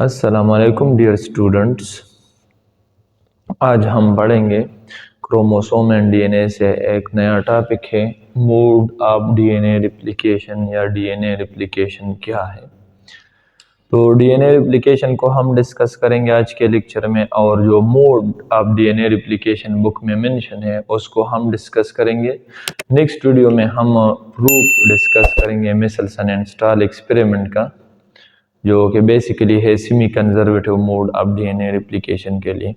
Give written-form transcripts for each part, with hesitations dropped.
अस्सलामुअलैकुम dear students. आज हम पढ़ेंगे क्रोमोसोम एंड डीएनए से एक नया टॉपिक है मोड ऑफ डीएनए रिप्लिकेशन या डीएनए रिप्लिकेशन क्या है। तो डीएनए रिप्लिकेशन को हम डिस्कस करेंगे आज के लेक्चर में, और जो mode of DNA replication book में मेंशन है उसको हम डिस्कस करेंगे। नेक्स्ट वीडियो में हम प्रूफ डिस्कस करेंगे मिचेल्सन एंड स्टाल एक्सपेरिमेंट का, जो कि बेसिकली है semi conservative mode of DNA replication के लिए।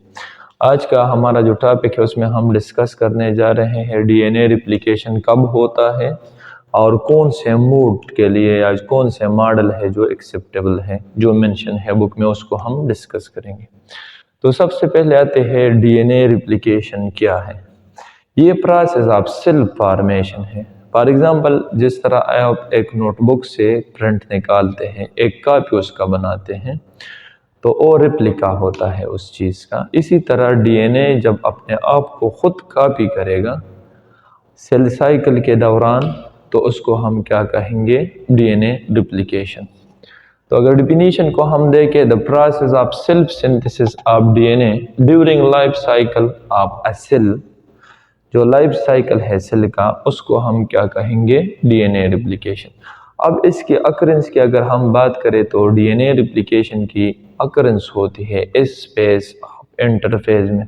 आज का हमारा जो टॉपिक है उसमें हम डिस्कस करने जा रहे हैं डीएनए रिप्लिकेशन कब होता है और कौन से मोड के लिए या कौन से मॉडल है जो एक्सेप्टेबल है, जो मेंशन है बुक में उसको हम डिस्कस करेंगे। तो सबसे पहले आते हैं डीएनए रिप्लिकेशन क्या है। ये प्रोसेस ऑफ सेल फॉर्मेशन है। फॉर एग्जाम्पल, जिस तरह आप एक नोटबुक से प्रिंट निकालते हैं, एक कॉपी उसका बनाते हैं, तो वो रिप्लिका होता है उस चीज़ का। इसी तरह डीएनए जब अपने आप को खुद कॉपी करेगा सेल साइकिल के दौरान, तो उसको हम क्या कहेंगे, डीएनए रिप्लिकेशन। तो अगर डिफिनीशन को हम देखें, the process of self synthesis of DNA during life cycle of a cell, जो लाइफ साइकिल है सेल का, उसको हम क्या कहेंगे, डीएनए रिप्लिकेशन। अब इसकी अकरेंस की अगर हम बात करें तो डीएनए रिप्लिकेशन की अकरेंस होती है इस फेज ऑफ इंटरफेज में।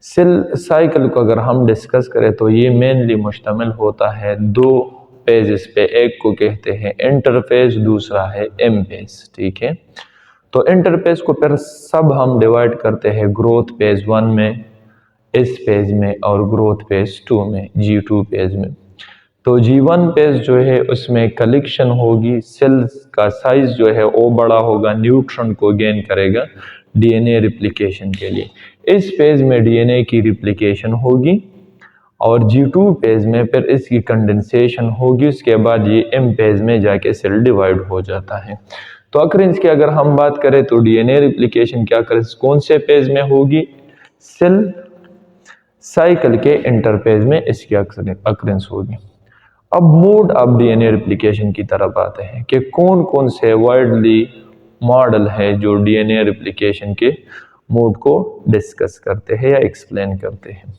सेल साइकिल को अगर हम डिस्कस करें तो ये मेनली मुश्तमिल होता है दो फेजेस पे। एक को कहते हैं इंटरफेज, दूसरा है एम फेज। ठीक है, तो इंटरफेज को फिर सब हम डिवाइड करते हैं ग्रोथ फेज 1 में, इस पेज में, और ग्रोथ पेज 2 में, G2 पेज में। तो G1 पेज जो है उसमें कलेक्शन होगी, सेल्स का साइज जो है वो बड़ा होगा, न्यूट्रॉन को गेन करेगा डीएनए रिप्लिकेशन के लिए। इस पेज में डीएनए की रिप्लिकेशन होगी और G2 पेज में फिर इसकी कंडेंसेशन होगी। उसके बाद ये M पेज में जाके सेल डिवाइड हो जाता है। तो अकरेंस की अगर हम बात करें तो डीएनए रिप्लिकेशन की अकरेंस कौन से पेज में होगी, सेल साइकिल के इंटरफेज में इसकी अकरेंस होगी। अब मोड ऑफ डीएनए रिप्लिकेशन की तरफ आते हैं कि कौन कौन से वाइडली मॉडल है जो डीएनए रिप्लिकेशन के मोड को डिस्कस करते हैं या एक्सप्लेन करते हैं।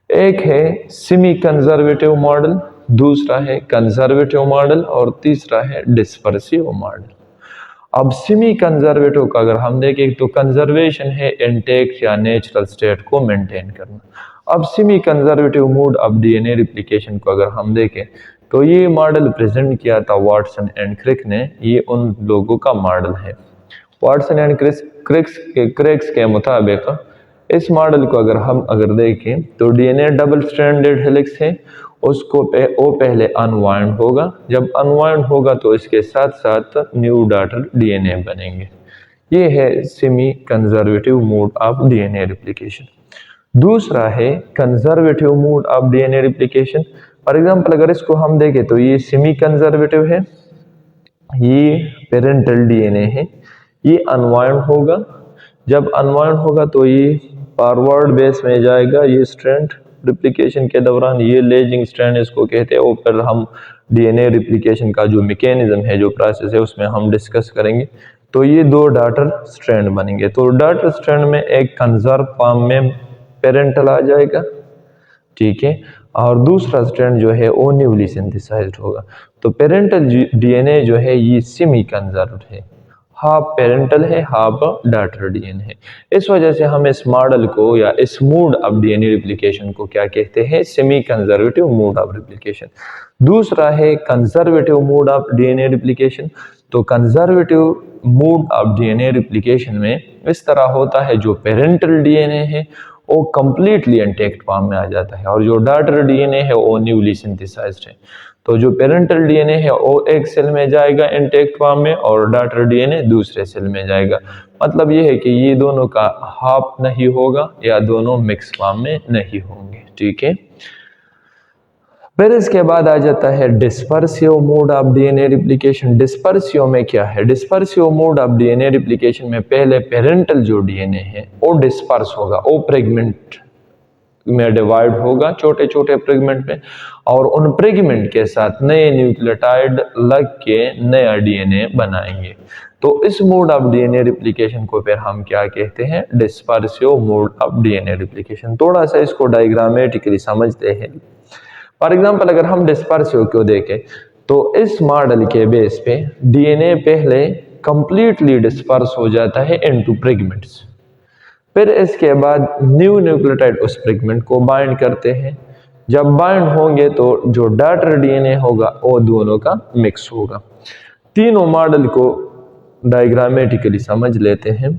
एक है सेमी कंजर्वेटिव मॉडल, दूसरा है कंजर्वेटिव मॉडल, और तीसरा है डिस्पर्सिव मॉडल। अब सेमी कंजर्वेटिव का अगर हम देखें तो कंजर्वेशन है इंटैक्ट या नेचुरल स्टेट को मेंटेन करना। अब semi conservative mode of DNA replication को अगर हम देखें तो ये मॉडल प्रेजेंट किया था वाटसन एंड क्रिक ने। ये उन लोगों का मॉडल है। वाटसन एंड क्रिक्स के मुताबिक इस मॉडल को अगर देखें तो डीएनए डबल स्ट्रैंडेड हेलिक्स है, उसको वो पहले अनवाइंड होगा। जब अनवाइंड होगा तो इसके साथ साथ न्यू डॉटर डीएनए बनेंगे। ये है semi conservative mode of DNA replication. दूसरा है conservative mode of DNA replication. For example, अगर इसको हम देखें तो ये सेमी कंजर्वेटिव है, ये पेरेंटल डीएनए है, ये अनवाइंड होगा। जब अनवाइंड होगा तो ये फॉरवर्ड बेस में जाएगा, ये स्ट्रैंड रिप्लिकेशन के दौरान, ये लेजिंग स्ट्रैंड इसको कहते हैं। ऊपर हम डीएनए रिप्लिकेशन का जो मैकेनिज्म है, जो प्रोसेस है, उसमें हम डिस्कस करेंगे। तो ये दो डॉटर स्ट्रैंड बनेंगे। तो डॉटर स्ट्रैंड में एक कंजर्व फॉर्म में पेरेंटल आ जाएगा, ठीक है, और दूसरा स्ट्रैंड जो है वो न्यूली सिंथेसाइज्ड होगा। तो पेरेंटल डीएनए जो है ये सेमी कंजर्व्ड है, हाफ पेरेंटल है, हाफ डॉटर डीएनए है। इस वजह से हम इस मॉडल को या इस मोड ऑफ डीएनए रिप्लिकेशन को क्या कहते हैं, semi conservative mode of replication. दूसरा है conservative mode of DNA replication. तो conservative mode of DNA replication में इस तरह होता है, जो पेरेंटल डीएनए है वो कंप्लीटली इंटैक्ट फॉर्म में आ जाता है, और जो डॉटर डीएनए है वो न्यूली सिंथेसाइज्ड है। तो जो पेरेंटल डीएनए है वो एक सेल में जाएगा इंटैक्ट फॉर्म में, और डॉटर डीएनए दूसरे सेल में जाएगा। मतलब ये है कि ये दोनों का हाफ नहीं होगा या दोनों मिक्स फॉर्म में नहीं होंगे, ठीक है। फिर इसके बाद आ जाता है dispersive mode of DNA replication. Dispersive में क्या है, dispersive mode of DNA replication में पहले पेरेंटल जो डीएनए है वो डिस्पर्स होगा, वो फ्रेगमेंट में डिवाइड होगा, छोटे छोटे फ्रेगमेंट में, और उन फ्रेगमेंट के साथ नए न्यूक्लियोटाइड लग के नया डीएनए बनाएंगे। तो इस मोड ऑफ डीएनए रिप्लिकेशन को फिर हम क्या कहते हैं, dispersive mode of DNA replication. थोड़ा सा इसको डायग्रामेटिकली समझते हैं। फॉर एग्जांपल अगर हम डिस्पर्सिव को देखें तो इस मॉडल के बेस पे डीएनए पहले कंप्लीटली डिस्पर्स हो जाता है इनटू फ्रेगमेंट्स, फिर इसके बाद न्यू न्यूक्लियोटाइड उस फ्रेगमेंट को बाइंड करते हैं। जब बाइंड होंगे तो जो डॉटर डीएनए होगा वो दोनों का मिक्स होगा। तीनों मॉडल को डायग्रामेटिकली समझ लेते हैं।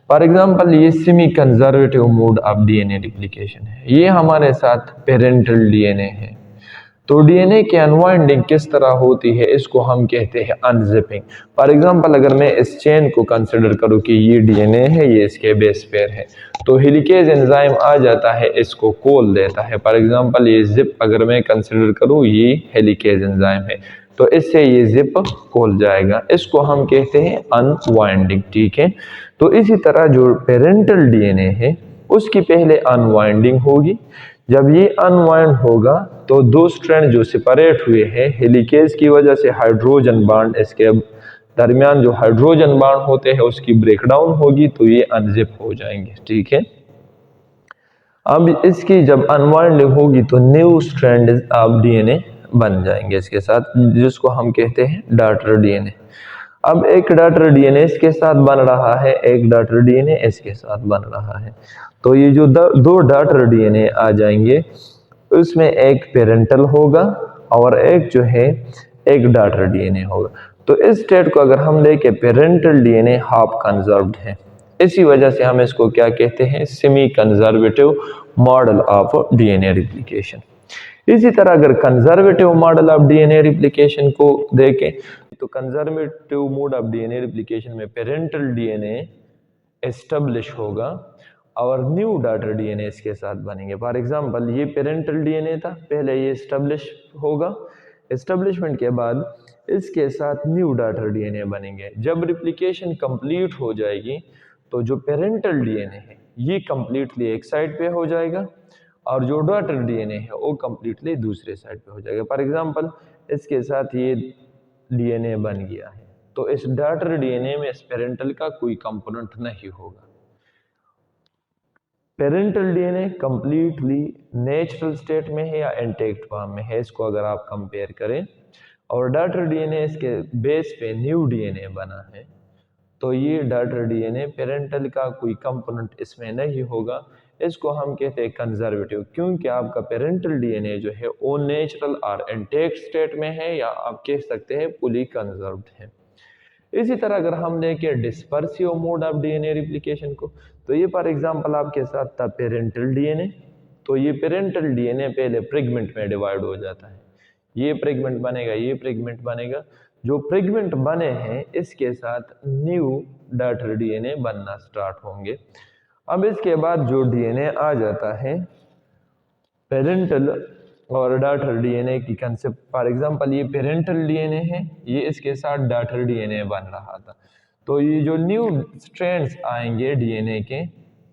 फॉर एग्जांपल ये semi conservative mode of DNA replication है, ये हमारे साथ पेरेंटल डीएनए है। तो डीएनए की अनवाइंडिंग किस तरह होती है, इसको हम कहते हैं अनजिपिंग। फॉर एग्जांपल अगर मैं इस चेन को कंसिडर करूं कि ये डीएनए है, ये इसके बेस पेयर है, तो हेलिकेज एंजाइम आ जाता है, इसको खोल देता है। फॉर एग्जांपल ये जिप अगर मैं कंसिडर करूं, ये हेलिकेज एंजाइम है, तो इससे ये जिप खोल जाएगा, इसको हम कहते हैं अनवाइंडिंग। ठीक है, तो इसी तरह जो पेरेंटल डीएनए है उसकी पहले अनवाइंडिंग होगी। जब ये अनवाइंड होगा तो दो स्ट्रैंड जो सेपरेट हुए हैं हेलिकेज की वजह से, हाइड्रोजन बॉन्ड इसके दरमियान जो हाइड्रोजन बॉन्ड होते हैं उसकी ब्रेकडाउन होगी, तो ये अनजिप हो जाएंगे। ठीक है, अब इसकी जब अनवाइंडिंग होगी तो न्यू स्ट्रैंड ऑफ डीएनए बन जाएंगे इसके साथ, जिसको हम कहते हैं डॉटर डीएनए। अब एक डॉटर डीएनए इसके साथ बन रहा है, एक डॉटर डीएनए इसके साथ बन रहा है, तो ये जो दो डॉटर डीएनए आ जाएंगे उसमें एक पेरेंटल होगा और एक जो है एक डॉटर डीएनए होगा। तो इस स्टेट को अगर हम देखें, पेरेंटल डीएनए हाफ कंजर्व्ड है, इसी वजह से हम इसको क्या कहते हैं, semi conservative model of DNA replication. इसी तरह अगर conservative model of DNA replication को देखें तो conservative mode of DNA replication में पेरेंटल डीएनए एस्टेब्लिश होगा और न्यू डॉटर डीएनए इसके साथ बनेंगे। फॉर एग्जांपल ये पेरेंटल डीएनए था, पहले ये एस्टेब्लिश होगा, एस्टेब्लिशमेंट के बाद इसके साथ न्यू डॉटर डीएनए बनेंगे। जब रिप्लिकेशन कंप्लीट हो जाएगी तो जो पेरेंटल डीएनए है ये कंप्लीटली एक साइड पे हो जाएगा और जो डॉटर डीएनए है वो कंप्लीटली दूसरे साइड पे हो जाएगा। फॉर एग्जांपल इसके साथ ये डीएनए बन गया है, तो इस डॉटर डीएनए में इस पेरेंटल का कोई कंपोनेंट नहीं होगा। Parental DNA completely natural state में है या इंटैक्ट फॉर्म में है, इसको अगर आप कंपेयर करें, और डॉटर डीएनए इसके बेस पे न्यू डीएनए बना है, तो ये डॉटर डीएनए पेरेंटल का कोई कंपोनेंट इसमें नहीं होगा, इसको हम कहते हैं कंजर्वेटिव, क्योंकि आपका पेरेंटल डीएनए जो है वो नेचुरल और इंटैक्ट स्टेट में है, या आप कह सकते हैं फुली कंजर्व्ड है। इसी तरह अगर हम देखें dispersive mode of DNA replication को, तो ये फॉर एग्जांपल आपके साथ था पेरेंटल डीएनए, तो ये पेरेंटल डीएनए पहले फ्रेगमेंट में डिवाइड हो जाता है, ये फ्रेगमेंट बनेगा, ये फ्रेगमेंट बनेगा, जो फ्रेगमेंट बने हैं इसके साथ न्यू डॉटर डीएनए बनना स्टार्ट होंगे। अब इसके बाद जो डीएनए आ जाता है पेरेंटल और डॉटर डीएनए की कंसेप्ट, फॉर एग्जांपल ये पेरेंटल डीएनए है, ये इसके साथ डॉटर डीएनए बन रहा था, तो ये जो न्यू स्ट्रैंड्स आएंगे डीएनए के,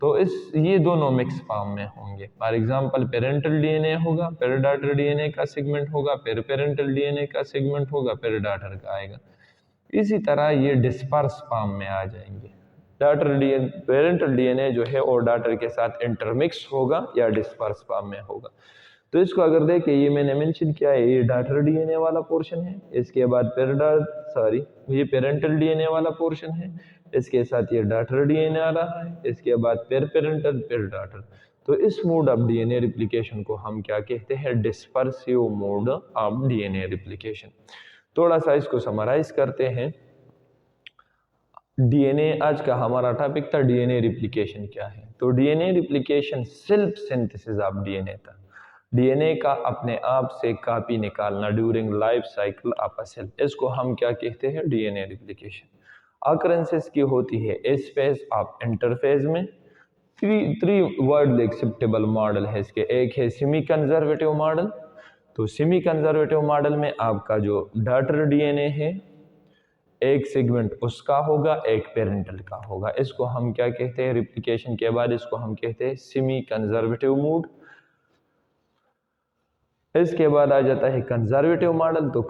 तो ये दोनों मिक्स फॉर्म में होंगे। फॉर एग्जांपल पेरेंटल डीएनए होगा, फिर डॉटर डीएनए का सेगमेंट होगा, फिर पेरेंटल डीएनए का सेगमेंट होगा, फिर डॉटर का आएगा। इसी तरह ये डिस्पर्स फॉर्म में आ जाएंगे। डॉटर डीएनए पेरेंटल डीएनए जो है और डॉटर के साथ इंटरमिक्स होगा या डिस्पर्स फॉर्म में होगा। तो इसको अगर देखें, ये मैंने मेंशन किया है, ये डॉटर डीएनए वाला पोर्शन है, इसके बाद ये पेरेंटल डीएनए वाला पोर्शन है, इसके साथ ये डॉटर डीएनए आ रहा है, इसके बाद फिर पेरेंटल फिर डॉटर। तो इस मोड ऑफ डीएनए रिप्लिकेशन को हम क्या कहते हैं, dispersive mode of DNA replication. थोड़ा सा इसको समराइज करते हैं। डीएनए आज का हमारा टॉपिक था, डीएनए रिप्लिकेशन क्या है। तो DNA replication self synthesis of DNA था, डीएनए का अपने आप से कॉपी निकालना during life cycle of a cell, इसको हम क्या कहते हैं, डीएनए रिप्लिकेशन। ऑकरेंसेस की होती है एस फेज ऑफ इंटरफेज में। थ्री वर्ड एक्सेप्टेबल मॉडल है इसके, एक है सेमी कंजर्वेटिव मॉडल। तो सेमी कंजर्वेटिव मॉडल में आपका जो डॉटर डीएनए है एक सेगमेंट उसका होगा, एक पेरेंटल का होगा, इसको हम क्या कहते हैं, रिप्लिकेशन के बाद इसको हम कहते हैं सेमी कंजर्वेटिव मोड। इसके बाद आ जाता है कंजर्वेटिव मॉडल। तो